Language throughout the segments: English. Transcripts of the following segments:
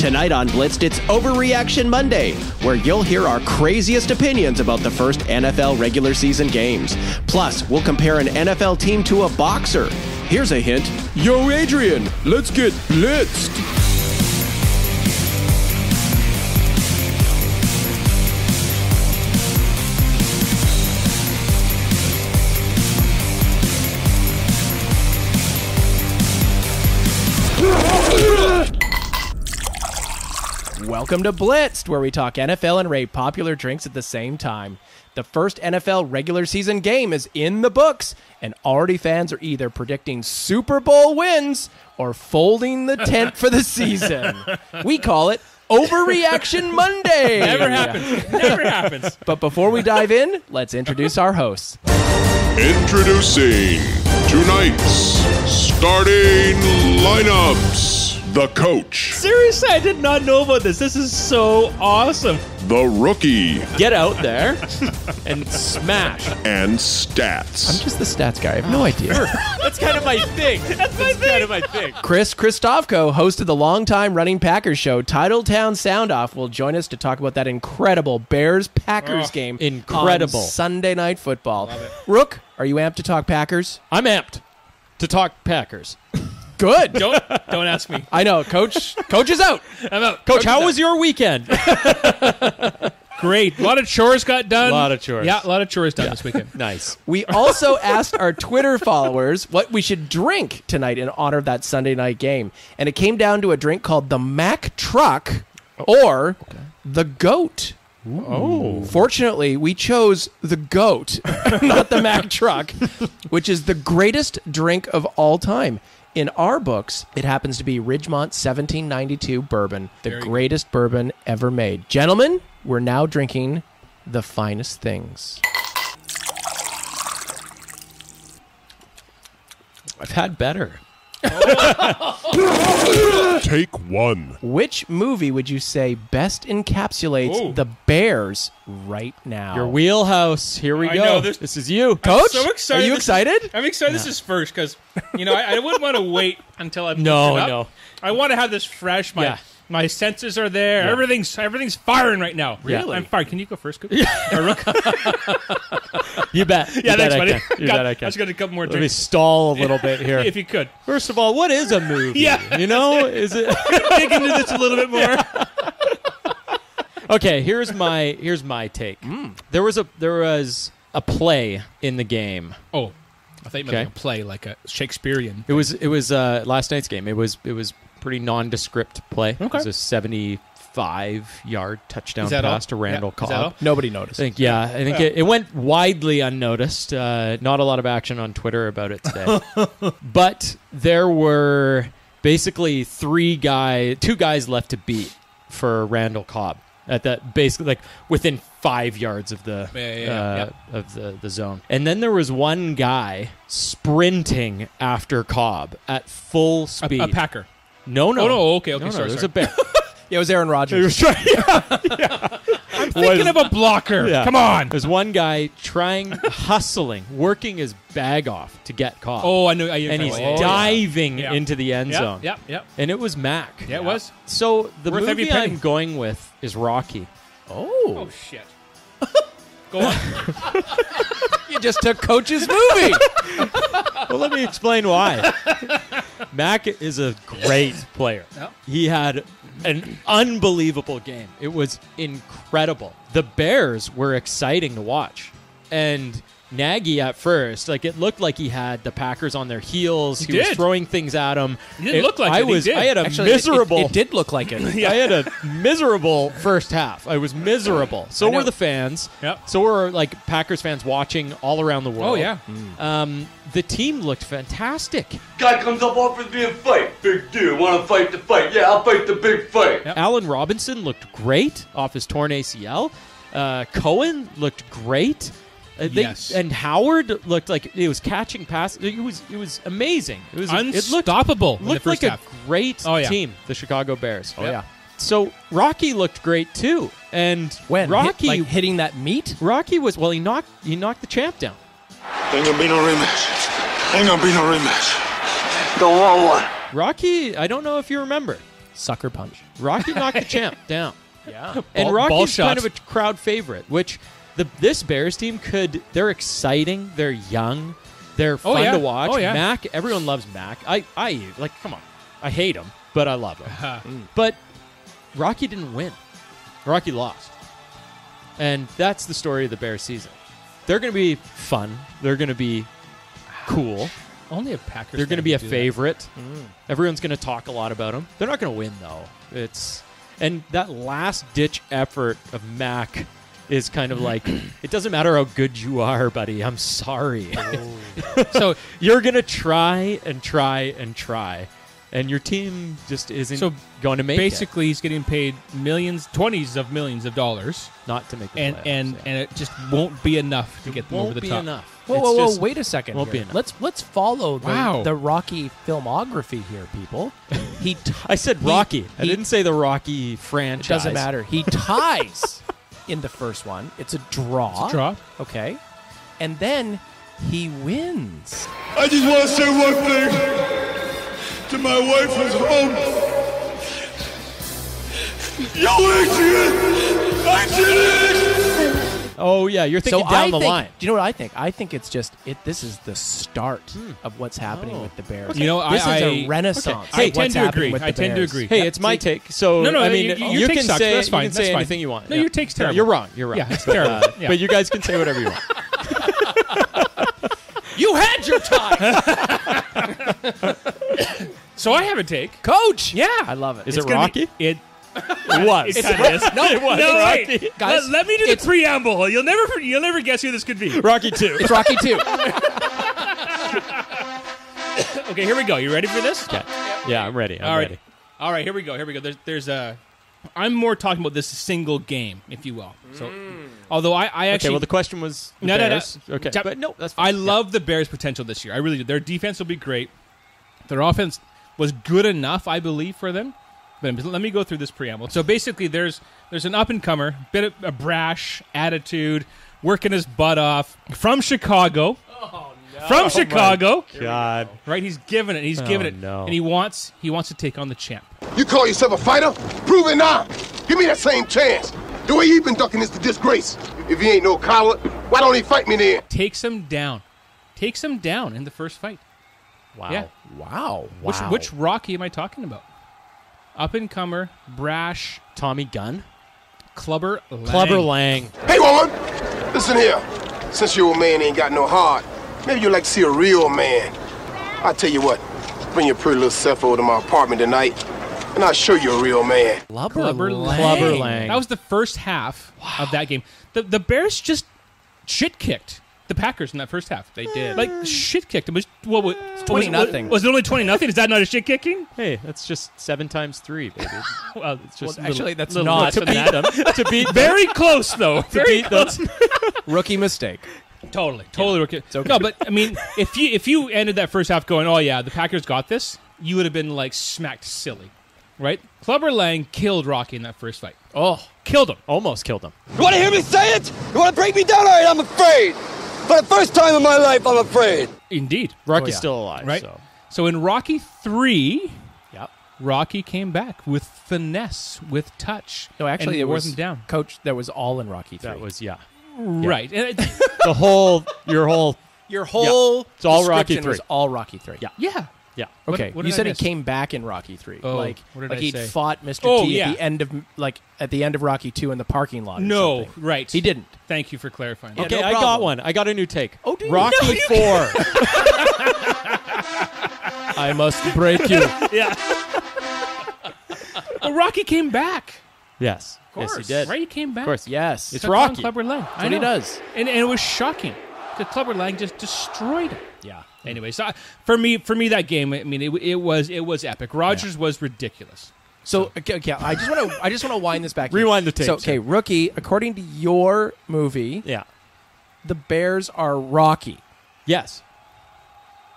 Tonight on Blitzed, it's Overreaction Monday, where you'll hear our craziest opinions about the first NFL regular season games. Plus, we'll compare an NFL team to a boxer. Here's a hint. Yo, Adrian, let's get blitzed. Welcome to Blitzed, where we talk NFL and rate popular drinks at the same time. The first NFL regular season game is in the books, and already fans are either predicting Super Bowl wins or folding the tent for the season. We call it Overreaction Monday. Never happens. Never happens. But before we dive in, let's introduce our hosts. Introducing tonight's starting lineups. The coach. Seriously, I did not know about this. This is so awesome. The rookie. Get out there and smash. And stats. I'm just the stats guy. I have no idea. That's kind of my thing. That's kind of my thing. Chris Kristofco, host of the longtime running Packers show, Title Town Soundoff, will join us to talk about that incredible Bears-Packers game. Incredible. On Sunday Night Football. Rook, are you amped to talk Packers? I'm amped to talk Packers. Good. Don't ask me. I know. Coach is out. I'm out. Coach, how was your weekend? Great. A lot of chores got done. A lot of chores. Yeah, a lot of chores done this weekend. Nice. We also asked our Twitter followers what we should drink tonight in honor of that Sunday night game. And it came down to a drink called the Mack Truck or the Goat. Oh. Fortunately, we chose the Goat, not the Mack Truck, which is the greatest drink of all time. In our books, it happens to be Ridgemont 1792 bourbon, the greatest bourbon ever made. Gentlemen, we're now drinking the finest things. I've had better. Take one. Which movie would you say best encapsulates the Bears right now? Your wheelhouse. Here we I go. know, this is you. Coach? So excited. Are you excited? I'm excited this is first because, I wouldn't want to wait until I'm No. I want to have this fresh. My senses are there. Yeah. Everything's firing right now. Really? I'm fired. Can you go first, Coach? You bet. Yeah, thanks, buddy. You bet I can. I just got a couple more Let me drinks. stall a little bit here. If you could. First of all, what is a movie? Yeah. You know, is it? Dig into this a little bit more. Okay, here's my take. There was a play in the game. Oh, I thought you meant like a play, like a Shakespearean. It was last night's game. It was pretty nondescript play. Okay. It was a 75-yard touchdown pass to Randall Cobb. Is that all? Nobody noticed. I think it went widely unnoticed. Not a lot of action on Twitter about it today. But there were basically two guys left to beat for Randall Cobb at that, basically like within 5 yards of the of the zone. And then there was one guy sprinting after Cobb at full speed. A Packer. No. Oh, no, okay, No, sorry. It was a Bear. Yeah, it was Aaron Rodgers. I'm thinking of a blocker. Yeah. Come on. There's one guy hustling, working his bag off to get Cobb. Oh, I know. And he's diving Yeah. into the end zone. Yep. And it was Mac. Yeah, it was. So the Worth every movie penny. I'm going with is Rocky. Oh, shit. Go on. You just took Coach's movie. Well, let me explain why. Mac is a great player. Yep. He had an unbelievable game. It was incredible. The Bears were exciting to watch. And Nagy at first, it looked like he had the Packers on their heels. He was throwing things at them. He didn't look like it. He did. I had a Actually, miserable... It did look like it. I had a miserable first half. I was miserable. So were the fans. Yep. So were Packers fans watching all around the world. Oh, yeah. The team looked fantastic. Guy comes up offers me a fight. Big deal. Want to fight the fight? Yeah, I'll fight the big fight. Yep. Allen Robinson looked great off his torn ACL. Cohen looked great. Yes. And Howard looked like he was catching passes. It was amazing. It was unstoppable. It looked like a great team, the Chicago Bears. Oh, yeah. So Rocky looked great too. And when Rocky hitting that meat, Rocky was he knocked the champ down. Ain't gonna be no rematch. Don't want one. Rocky, I don't know if you remember. Sucker punch. Rocky knocked the champ down. Yeah. And Ball Rocky's kind shots. of a crowd favorite, which this Bears team they're exciting, they're young, they're fun yeah. to watch. Oh, yeah. Mac, everyone loves Mac. I come on. I hate him, but I love him. But Rocky didn't win. Rocky lost. And that's the story of the Bears season. They're going to be fun. They're going to be cool. Only a Packers. They're going to be a fan would do favorite. Everyone's going to talk a lot about them. They're not going to win, though. And that last-ditch effort of Mac is kind of like, it doesn't matter how good you are, buddy. I'm sorry. So you're going to try and try and try. And your team just isn't going to make Basically, he's getting paid millions, 20s of millions of dollars, not to make the and playoffs, and it just won't be enough to get them over won't the be top. enough. Whoa, wait a second. won't be Here. enough. Let's follow Wow. the Rocky filmography here, people. I said Rocky. I didn't say the Rocky franchise. It doesn't matter. He ties in the first one. It's a draw. It's a draw. Okay. And then he wins. I just want to say one thing to my wife who's home. Yo, Adrian! I did it! Oh, yeah. You're thinking down the line. Do you know what I think? I think it's just this is the start of what's happening with the Bears. You know, this is I- a renaissance. I of tend what's to happening agree. with the I tend to Bears. agree. Hey, it's my take. So No, I mean, your take can sucks, say but that's fine. you can That's say fine. anything you want. No, your take's terrible. You're wrong. You're wrong. Yeah, it's terrible. Yeah. But you guys can say whatever you want. You had your time, So I have a take. Coach. Yeah. I love it. Is It's it gonna Rocky? be- It It was. It kind of is. No, it was. No, It's wait. Rocky. Guys, Let me do the preamble. You'll never guess who this could be. Rocky 2. It's Rocky 2. Okay, here we go. You ready for this? Okay. Yeah, I'm ready. I'm ready. All right, here we go. There's a. I'm more talking about this single game, if you will. So, although I Okay, actually well, the question was the No. Bears. Okay, Tap- but no, that's fine. I love the Bears' potential this year. I really do. Their defense will be great. Their offense was good enough, I believe, for them. But let me go through this preamble. So basically, there's an up-and-comer, bit of a brash attitude, working his butt off from Chicago. Oh, no. From Chicago. God. Right? He's giving it. He's giving it. no. And he wants to take on the champ. You call yourself a fighter? Prove it now. Give me that same chance. The way you've been ducking is the disgrace. If he ain't no coward, why don't he fight me then? Takes him down. Takes him down in the first fight. Wow. Yeah. Wow. Which Rocky am I talking about? Up-and-comer, brash, Tommy Gunn? Clubber Lang. Clubber Lang. Hey, woman, listen here. Since your old man ain't got no heart, maybe you'd like to see a real man. I'll tell you what, bring your pretty little self over to my apartment tonight, and I'll show you a real man. Clubber Lang. Clubber Lang. That was the first half of that game. The Bears just shit-kicked the Packers in that first half. They did. Like, shit-kicked them. 20-0. Was it only 20-0? Is that not a shit-kicking? Hey, that's just 7 times 3, baby. Well, It's just actually, that's little not. less than that. to beat Very close, though. Very beat close. Rookie mistake. Totally okay. okay. No, but I mean, if you ended that first half going, oh yeah, the Packers got this, you would have been like smacked silly, right? Clubber Lang killed Rocky in that first fight. Oh, Killed him. almost killed him. You want to hear me say it? You want to break me down? All right, I'm afraid. For the first time in my life, I'm afraid. Indeed, Rocky's yeah. still alive, right? so. So in Rocky 3, yep. Rocky came back with finesse, with touch. No, actually, and it wore was them down. Coach. That was all in Rocky 3. That was, yeah. Right. And The whole, your whole, your whole. It's all Rocky description was 3. all Rocky 3. Yeah. yeah. yeah. Okay, What you did said I he miss? came back in Rocky 3. Oh, like what did like I he'd say? fought Mr. Oh, T yeah. at the end of Rocky 2 in the parking lot. Or No, something. right. He didn't. Thank you for clarifying. Yeah, Okay, no I got problem. one. I got a new take. Oh, do you? Rocky No, you 4. I must break you. Yeah. But Rocky came back. Yes. Yes, he did. Right? He came back. Of course. Yes, It's Took on Rocky. Clubber Lang. That's what he does. And it was shocking. Because Clubber Lang just destroyed him. Yeah. Anyway, so for me that game, I mean, it was epic. Rogers was ridiculous. So okay, I just want to wind this back. here. Rewind the tape, So okay, sir. Rookie. According to your movie, Yeah. the Bears are Rocky. Yes.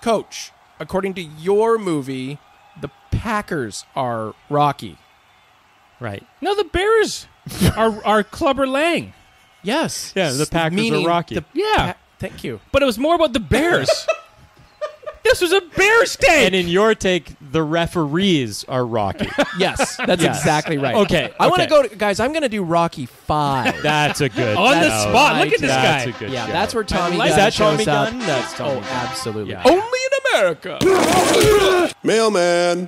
Coach. According to your movie, the Packers are Rocky. Right. No, the Bears are Clubber Lang. Yes. Yeah, the Packers are Meaning Rocky. the Yeah. Thank you. But it was more about the Bears. This was a Bears take. And in your take, the referees are Rocky. Yes, that's exactly right. Okay, I want to okay. go, guys. I'm going to do Rocky 5. That's a good On the show. spot. Look at this That's guy. a good Yeah, show. that's where Tommy Is Gunn that shows Tommy up. Gunn? That's Tommy Oh, Gunn. absolutely. Yeah. Only in America. Mailman.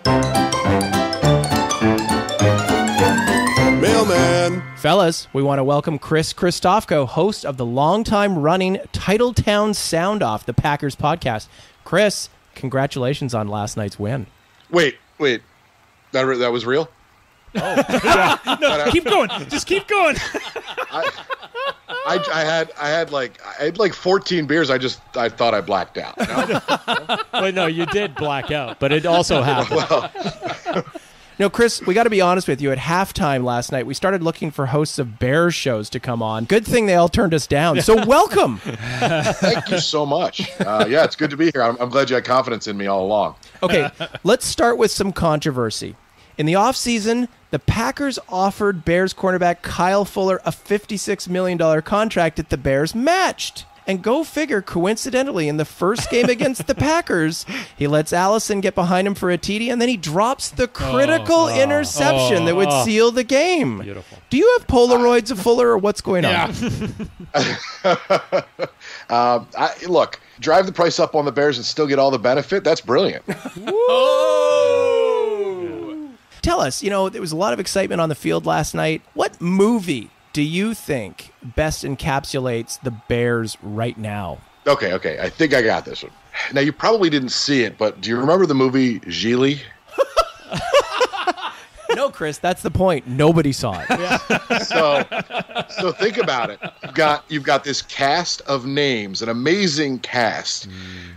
Mailman. Fellas, we want to welcome Chris Kristofco, host of the longtime-running Title Town Soundoff, the Packers podcast. Chris, congratulations on last night's win. Wait. That was real? No, keep going. Just keep going. I had like 14 beers. I thought I blacked out. No? Well, no, you did black out, but it also happened. No, Chris, we got to be honest with you. At halftime last night, we started looking for hosts of Bears shows to come on. Good thing they all turned us down. So welcome. Thank you so much. Yeah, it's good to be here. I'm glad you had confidence in me all along. Okay, let's start with some controversy. In the offseason, the Packers offered Bears cornerback Kyle Fuller a $56 million contract that the Bears matched. And go figure, coincidentally, in the first game against the Packers, he lets Allison get behind him for a TD, and then he drops the critical interception that would seal the game. Beautiful. Do you have Polaroids of Fuller, or what's going on? Look, drive the price up on the Bears and still get all the benefit. That's brilliant. Tell us, there was a lot of excitement on the field last night. What movie do you think best encapsulates the Bears right now? Okay. I think I got this one. Now, you probably didn't see it, but do you remember the movie Gigli? No, Chris, that's the point. Nobody saw it. So think about it. You've got this cast of names, an amazing cast,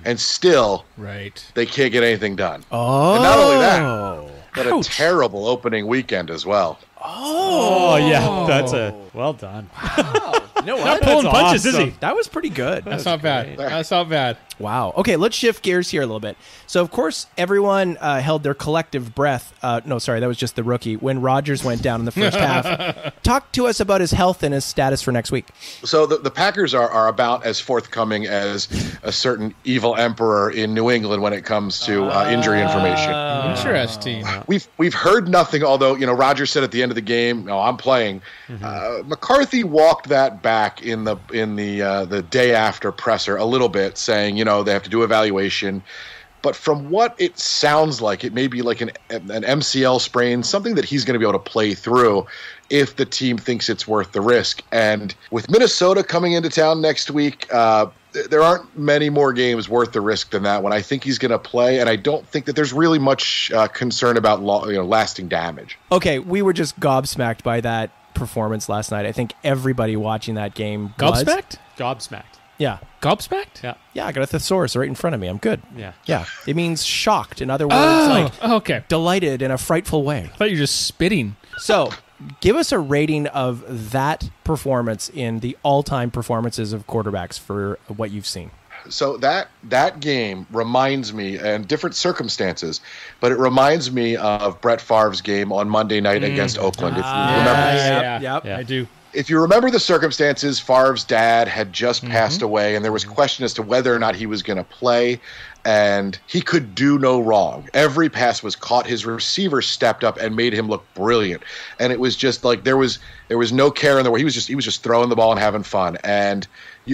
and still they can't get anything done. Oh. And not only that, but a terrible opening weekend as well. Oh, yeah. That's well done. You know what? Not pulling punches, is he? That was pretty good. That's not bad. That's not bad. Wow. Okay, let's shift gears here a little bit. So, of course, everyone held their collective breath. No, sorry, that was just the rookie. When Rodgers went down in the first half. Talk to us about his health and his status for next week. So the Packers are about as forthcoming as a certain evil emperor in New England when it comes to injury information. Interesting. We've heard nothing, although, Rodgers said at the end of the game, "No, I'm playing." McCarthy walked that back in the day after presser a little bit, saying, they have to do evaluation. But from what it sounds like, it may be like an MCL sprain, something that he's going to be able to play through if the team thinks it's worth the risk. And with Minnesota coming into town next week, there aren't many more games worth the risk than that one. I think he's going to play, and I don't think that there's really much concern about lasting damage. Okay, we were just gobsmacked by that performance last night. I think everybody watching that game was. Gobsmacked. Yeah. Gobsmacked? Yeah. Yeah, I got a thesaurus right in front of me. I'm good. Yeah. Yeah. It means shocked. In other words, okay. delighted in a frightful way. I thought you were just spitting. So, give us a rating of that performance in the all-time performances of quarterbacks for what you've seen. So that game reminds me, and different circumstances, but it reminds me of Brett Favre's game on Monday night against Oakland. If you remember, Yep. I do. If you remember the circumstances, Favre's dad had just passed away, and there was question as to whether or not he was going to play, and he could do no wrong. Every pass was caught. His receiver stepped up and made him look brilliant, and it was just like there was no care in the way. He was just throwing the ball and having fun. And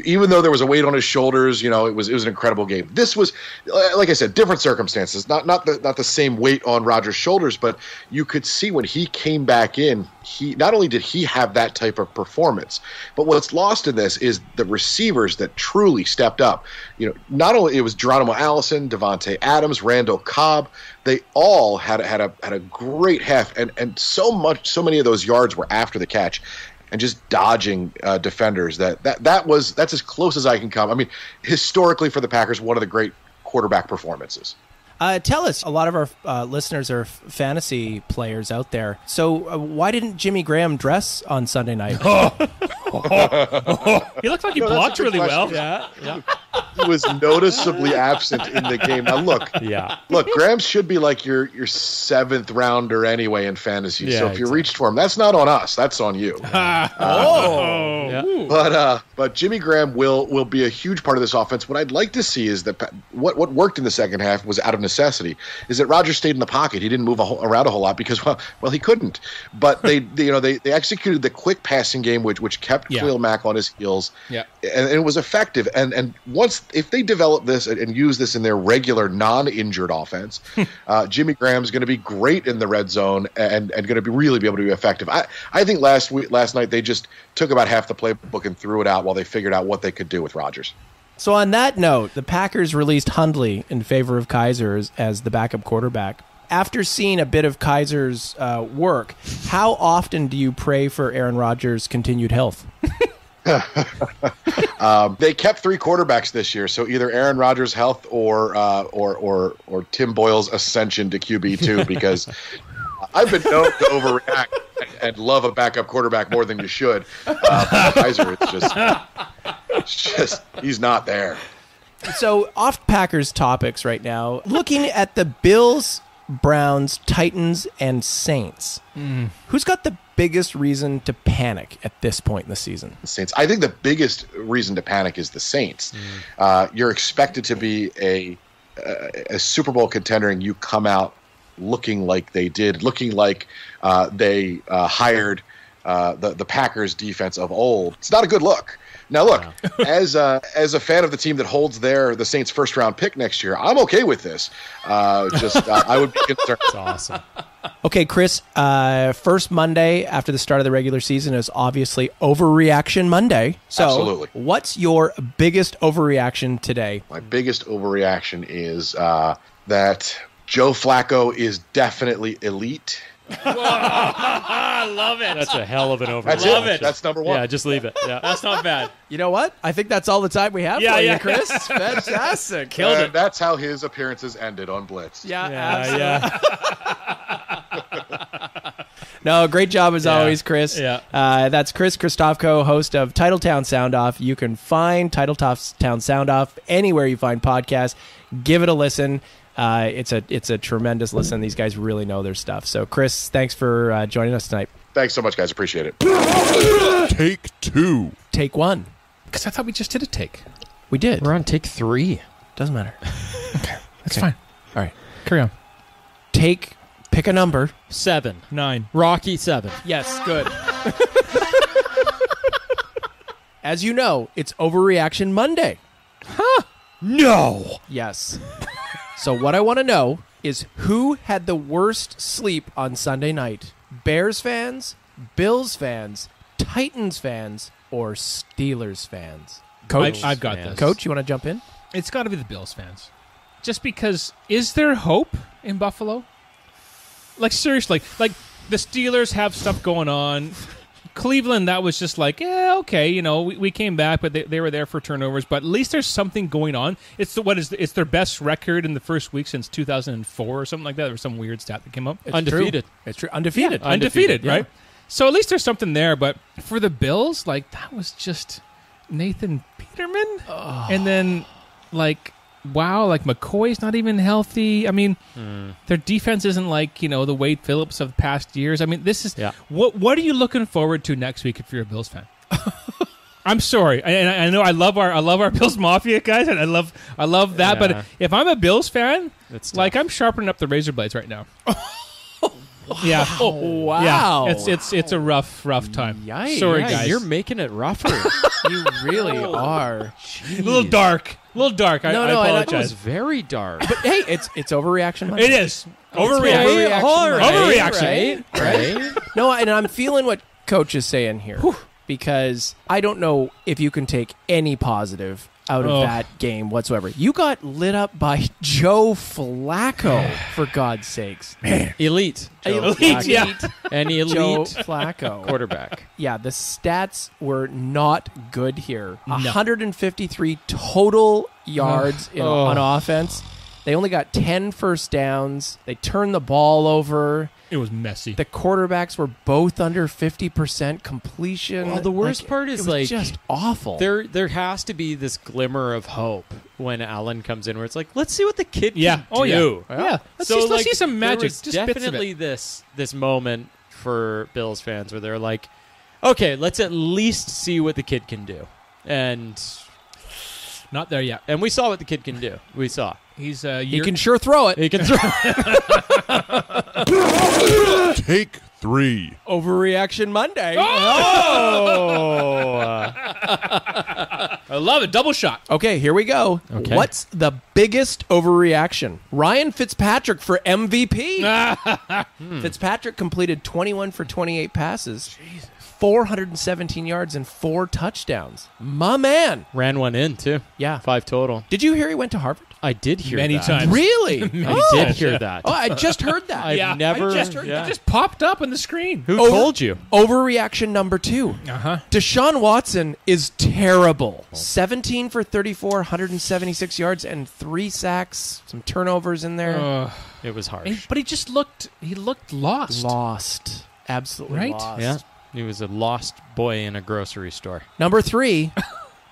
even though there was a weight on his shoulders, it was an incredible game. This was, like I said, different circumstances, not the same weight on Rodgers' shoulders, but you could see when he came back in, he not only did he have that type of performance, but what's lost in this is the receivers that truly stepped up. Not only it was Geronimo Allison, Devontae Adams, Randall Cobb. They all had a great half, and so many of those yards were after the catch, and just dodging defenders. That's as close as I can come. I mean, historically for the Packers, one of the great quarterback performances. Tell us, a lot of our listeners are fantasy players out there. So why didn't Jimmy Graham dress on Sunday night? He looked like he blocked really well. Yeah. He was noticeably absent in the game. Now, look, Graham should be like your 7th rounder anyway in fantasy. Yeah, so if you reached for him, that's not on us. That's on you. But Jimmy Graham will be a huge part of this offense. What I'd like to see is that what worked in the second half was out of necessity. Is that Rodgers stayed in the pocket? He didn't move around a whole lot because well he couldn't. But they executed the quick passing game which kept Khalil Mack on his heels. Yeah, and it was effective. And once if they develop this and use this in their regular non-injured offense, Jimmy Graham's going to be great in the red zone and going to really be able to be effective. I think last night they just took about half the playbook and threw it out while they figured out what they could do with Rodgers. So on that note, the Packers released Hundley in favor of Kaiser as the backup quarterback. After seeing a bit of Kaiser's work, how often do you pray for Aaron Rodgers' continued health? They kept 3 quarterbacks this year, so either Aaron Rodgers' health or Tim Boyle's ascension to QB2, because I've been known to overreact and love a backup quarterback more than you should. Kaiser, it's just he's not there. So off Packers topics right now, looking at the Bills, Browns, Titans, and Saints, who's got the biggest reason to panic at this point in the season? The Saints. I think the biggest reason to panic is the Saints. You're expected to be a Super Bowl contender, and you come out looking like they did, looking like they hired the Packers defense of old. It's not a good look. Now, look, as a fan of the team that holds the Saints' first-round pick next year, I'm okay with this. I would be concerned. That's awesome. Okay, Chris, first Monday after the start of the regular season is obviously Overreaction Monday. So Absolutely. What's your biggest overreaction today? My biggest overreaction is that Joe Flacco is definitely elite. I love it. That's a hell of an overreaction. That's Love it. That's number 1. Yeah, just leave it. Yeah. That's not bad. You know what? I think that's all the time we have for you, Chris. Fantastic. Killed it. That's how his appearances ended on Blitz. Yeah. No, great job as always, Chris. Yeah. That's Chris Kristofco, host of Title Town Soundoff. You can find Title Town Soundoff anywhere you find podcasts. Give it a listen. It's a tremendous listen. These guys really know their stuff. So, Chris, thanks for joining us tonight. Thanks so much, guys. Appreciate it. Take 2. Take 1. Because I thought we just did a take. We did. We're on take 3. Doesn't matter. That's fine. All right. Carry on. Pick a number. 7. 9. Rocky 7. Yes, good. As you know, it's Overreaction Monday. Huh? No. Yes. So what I want to know is who had the worst sleep on Sunday night? Bears fans, Bills fans, Titans fans, or Steelers fans? Coach, I've got this. Coach, you want to jump in? It's got to be the Bills fans. Just because, is there hope in Buffalo? Like, seriously, like the Steelers have stuff going on. Cleveland, that was just like, okay, we came back, but they were there for turnovers. But at least there's something going on. It's their best record in the first week since 2004 or something like that. There was some weird stat that came up. It's Undefeated. True. It's true. Undefeated. Yeah, undefeated, right? So at least there's something there. But for the Bills, like, that was just Nathan Peterman. And then, like, wow, like McCoy's not even healthy. I mean, their defense isn't like, the Wade Phillips of past years. I mean, this is what are you looking forward to next week if you're a Bills fan? I'm sorry. I know I love our Bills Mafia guys, and I love that, but if I'm a Bills fan, it's like I'm sharpening up the razor blades right now. Yeah. Wow. Yeah. It's a rough time. Yikes. Sorry, Yeah, guys. you're making it rougher. You really are. A little dark. I apologize. That was very dark. But hey, it's Overreaction Monday. It is. Overreaction. Overreaction. Right? No, and I'm feeling what Coach is saying here. Because I don't know if you can take any positive out of that game whatsoever. You got lit up by Joe Flacco, for God's sakes. Elite. Elite, yeah. An elite Joe Flacco. quarterback. Yeah, the stats were not good here. 153 total yards on offense. They only got 10 first downs. They turned the ball over. It was messy. The quarterbacks were both under 50% completion. Well, the worst part is it was just awful. There has to be this glimmer of hope when Allen comes in, where it's like, let's see what the kid can do. Oh yeah. Let's see some magic. There was Just bits of definitely it. this moment for Bills fans where they're like, okay, let's at least see what the kid can do, and Not there yet. we saw what the kid can do. We saw. He's he can sure throw it. He can throw. Take 3. Overreaction Monday. I love it. Double shot. Okay, here we go. Okay. What's the biggest overreaction? Ryan Fitzpatrick for MVP. Fitzpatrick completed 21 for 28 passes. 417 yards and 4 touchdowns. My man. Ran one in too. Yeah. 5 total. Did you hear he went to Harvard? I did hear Many that. times. Really? I did hear that. Oh, I just heard that. I've never. I just heard, yeah. It just popped up on the screen. Who Over- told you? Overreaction number 2. Uh-huh. Deshaun Watson is terrible. 17 for 34, 176 yards, and 3 sacks. Some turnovers in there. It was harsh. But he looked lost. Lost. Absolutely Right? lost. Yeah. He was a lost boy in a grocery store. Number 3,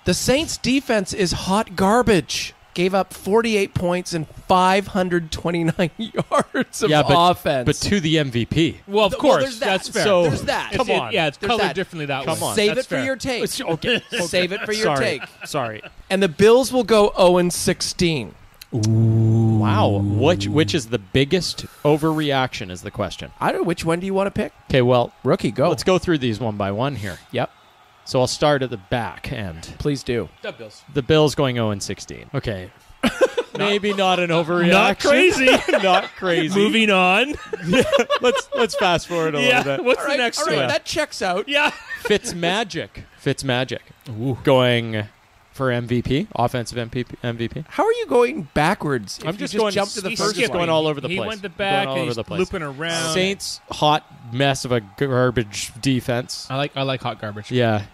the Saints' defense is hot garbage. Gave up 48 points and 529 yards of offense. But to the MVP. Well, of course. there's that. That's fair. So- There's that. It's- Come on. it's There's colored that. differently that Come way. on. Save That's it for fair. your take. Okay. Save it for your Sorry. take. Sorry. And the Bills will go 0-16. Wow. Which is the biggest overreaction is the question. I don't know. Which one do you want to pick? Okay, well, Rookie, go. let's go through these one by one here. Yep. So I'll start at the back end. Please do. The Bills going 0-16. Okay. Maybe not an overreaction. Not crazy. Not crazy. Moving on. Let's fast forward a little bit. What's All the right, next all right, one? that checks out. Yeah. Fitzmagic. Going for MVP, offensive MVP. How are you going backwards? if I'm you just going jump to the He's first just skipping. going all over the He place. went the back Going all and over he's the place. looping around. Saints hot mess of a garbage defense. I like hot garbage. Yeah.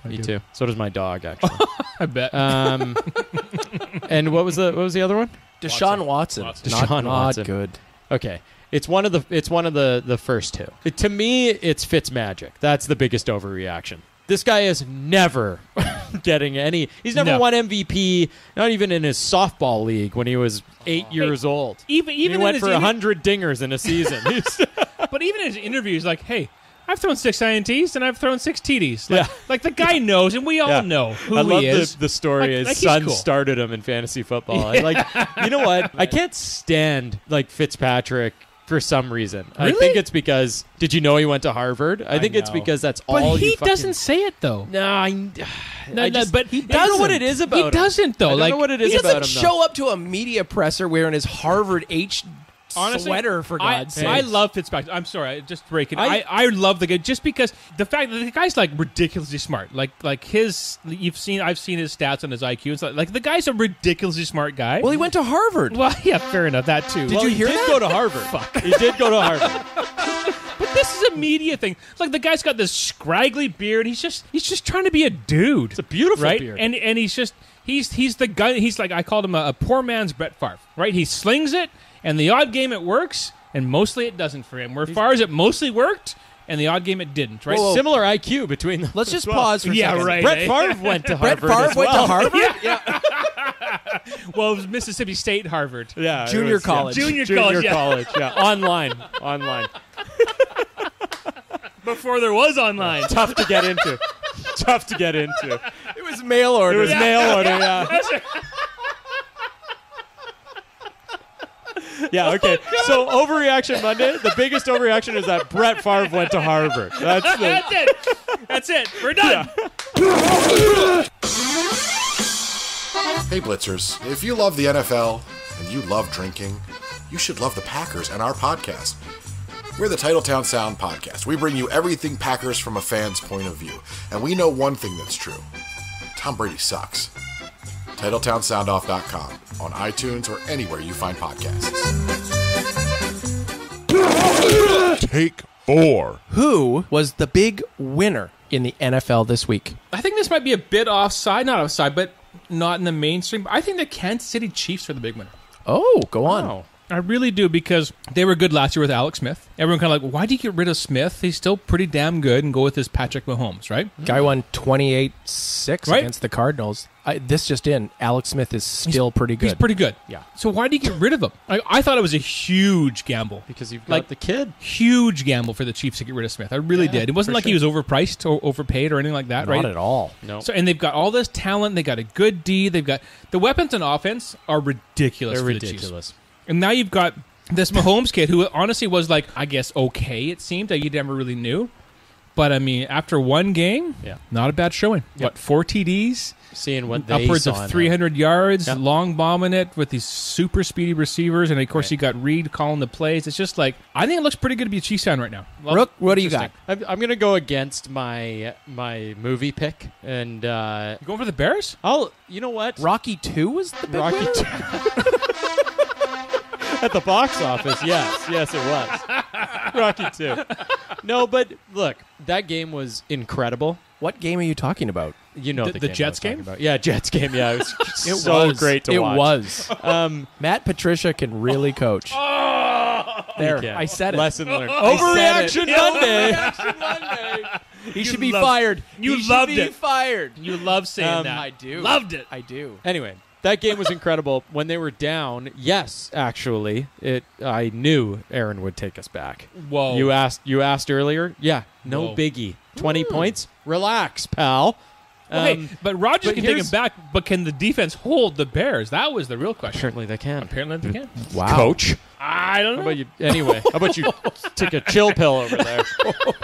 Me do. too. So does my dog actually. I bet. And what was the other one? Deshaun Watson. Deshaun Watson. Not good. Okay. It's one of the first two. To me, it's Fitzmagic. That's the biggest overreaction. This guy is never getting any. He's never won MVP. Not even in his softball league when he was 8 years old. Even he in went his for 100 dingers in a season. But even in his interviews, like, hey, I've thrown 6 INTs and I've thrown 6 TDs. Yeah. Like the guy knows, and we all Yeah. know who I love he is. the story. Like His he's son cool. started him in fantasy football. You know what? I can't stand Fitzpatrick for some reason. I Really? think it's because. Did you know he went to Harvard? I think it's know. because that's But all. he you fucking, doesn't say it though. No, But he I don't know what doesn't. it is about He him. doesn't though. I don't like know what it is He about doesn't him. though. show up to a media presser wearing his Harvard H Honestly, sweater, for God's sake. I love Fitzpatrick. I'm sorry, I just break it. I love the guy just because the fact that the guy's like ridiculously smart. Like his, I've seen his stats on his IQ. It's like the guy's a ridiculously smart guy. Well, he went to Harvard. Well, yeah, fair enough. That too. Did you hear he that? did go to Harvard. He did go to Harvard. But this is a media thing. It's like the guy's got this scraggly beard. He's just trying to be a dude. It's a beautiful right? beard. And he's the guy. He's like, I called him a poor man's Brett Favre. Right? He slings it, and the odd game it works, and mostly it doesn't for him. Where Favre's it mostly worked, and the odd game it didn't. Right? Similar IQ between them. Let's just as well. pause for a Yeah, second. right. Brett eh? Favre went to Harvard. Brett Favre as went well. to Harvard? Well, it was Mississippi State, Harvard. Yeah, it Junior was, college. Junior Junior college, yeah. college. Yeah, online. Before there was online. Tough to get into. It was mail order. It was mail order. Yeah. Yeah. Okay. So overreaction Monday. The biggest overreaction is that Brett Favre went to Harvard. That's the. That's it. We're done. Hey Blitzers, if you love the NFL and you love drinking, you should love the Packers and our podcast. We're the Title Town Sound podcast. We bring you everything Packers from a fan's point of view. And we know one thing that's true. Tom Brady sucks. TitleTownSoundoff.com, on iTunes or anywhere you find podcasts. Take 4. Who was the big winner in the NFL this week? I think this might be a bit not offside, but not in the mainstream. I think the Kansas City Chiefs are the big winner. Oh, go on. Oh. I really do, because they were good last year with Alex Smith. Everyone kind of like, why do you get rid of Smith? He's still pretty damn good, and go with this Patrick Mahomes, right? Guy won 28-6 Right. against the Cardinals. This just in. Alex Smith is still pretty good. He's pretty good. Yeah. So why do you get rid of him? I thought it was a huge gamble. Because you've got Like, the kid. Huge gamble for the Chiefs to get rid of Smith. I really did. It wasn't for like he was overpriced or overpaid or anything like that, right? Not at all. No. So, and they've got all this talent. They got a good D. They've got the weapons on offense are ridiculous. They're for the Chiefs. ridiculous. And now you've got this Mahomes kid who honestly was like, I guess, okay, it seemed that you never really knew. But, I mean, after one game, not a bad showing. Yep. What, 4 TDs? Seeing what they Upwards saw of 300 yards, Yep. long bombing it with these super speedy receivers. And, of course, you got Reed calling the plays. It's just like, I think it looks pretty good to be a Chiefs fan right now. Rook, what do you got? I'm going to go against my movie pick. And You going for the Bears? you know what? Rocky 2 was the big Rocky winner? 2. At the box office, yes, it was. Rocky 2. No, but look, that game was incredible. What game are you talking about? You know The game I Jets was talking game? about. Yeah, Jets game. Yeah, it was It so was. great to watch. It was. Matt Patricia can really coach. There, Yeah. I said it. Lesson learned. I said Overreaction it. Monday. He should be loved- fired. you He loved should be it. fired. You love saying that. I do. Loved it. I do. Anyway, that game was incredible. When they were down, yes, actually, I knew Aaron would take us back. Whoa. You asked earlier? Yeah, no Whoa. biggie. 20 points? Relax, pal. Okay, but Rodgers but can take him here's- back, but can the defense hold the Bears? That was the real question. Apparently they can. Apparently they can. Wow. Coach. I don't How know. about you? Anyway, how about you take a chill pill over there?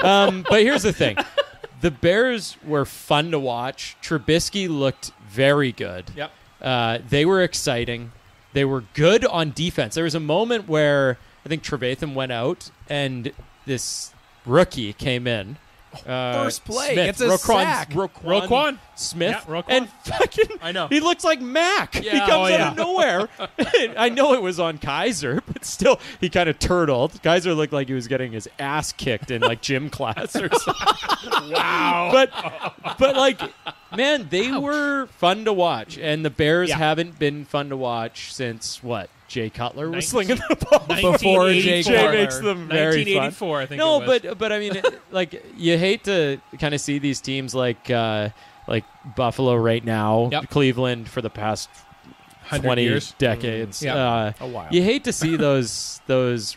But here's the thing. The Bears were fun to watch. Trubisky looked very good. Yep. They were exciting. They were good on defense. There was a moment where I think Trevathan went out and this rookie came in. First play, Smith, gets a sack. Roquan. Smith. Yeah, Roquan. And fucking, I know. he looks like Mac. Yeah, he comes oh, out of nowhere. I know it was on Kaiser, but still, he kind of turtled. Kaiser looked like he was getting his ass kicked in like gym class or something. Wow. But like, man, they were fun to watch, and the Bears haven't been fun to watch since what? Jay Cutler was slinging the ball Before Jay Cutler. makes them very fun. 1984, I think. No, it was. but I mean, like you hate to kind of see these teams like Buffalo right now, Yep. Cleveland for the past 100 20 years. decades. Yeah. A while. You hate to see those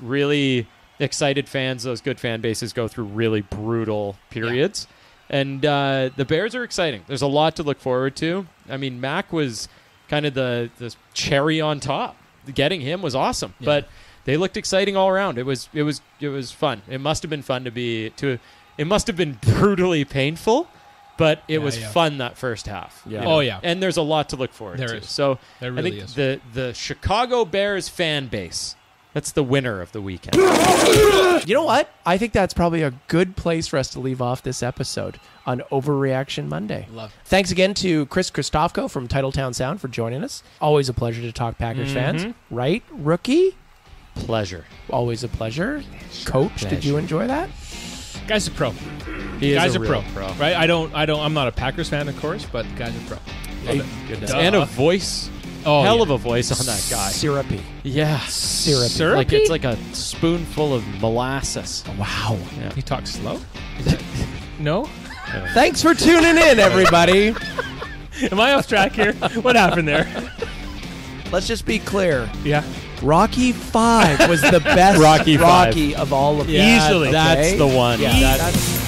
really excited fans, those good fan bases go through really brutal periods. And the Bears are exciting. There's a lot to look forward to. I mean, Mac was kind of the cherry on top. Getting him was awesome, but they looked exciting all around. It was fun. It must have been fun It must have been brutally painful, but it was fun that first half. Yeah. Oh, yeah. And there's a lot to look forward There to. is. So There I really think is. the Chicago Bears fan base, that's the winner of the weekend. You know what? I think that's probably a good place for us to leave off this episode on Overreaction Monday. Love it. Thanks again to Chris Kristofco from Title Town Sound for joining us. Always a pleasure to talk Packers fans. Right, Rookie? Pleasure. Always a pleasure. Coach, did you enjoy that? Guy's a pro. He Guys is a are real pro. Right? I'm not a Packers fan, of course, but the guy's a pro. Love it. Goodness. Duh. And a voice. Oh, Hell yeah. of a voice on that guy. Syrupy. Yeah. Syrupy. Syrupy? Like it's like a spoonful of molasses. Wow. Yeah. He talks slow? No? Thanks for tuning in, everybody. Am I off track here? What happened there? Let's just be clear. Yeah. Rocky 5 was the best Rocky V. Rocky of all of them. Easily. That's the one. Yeah, That's- that's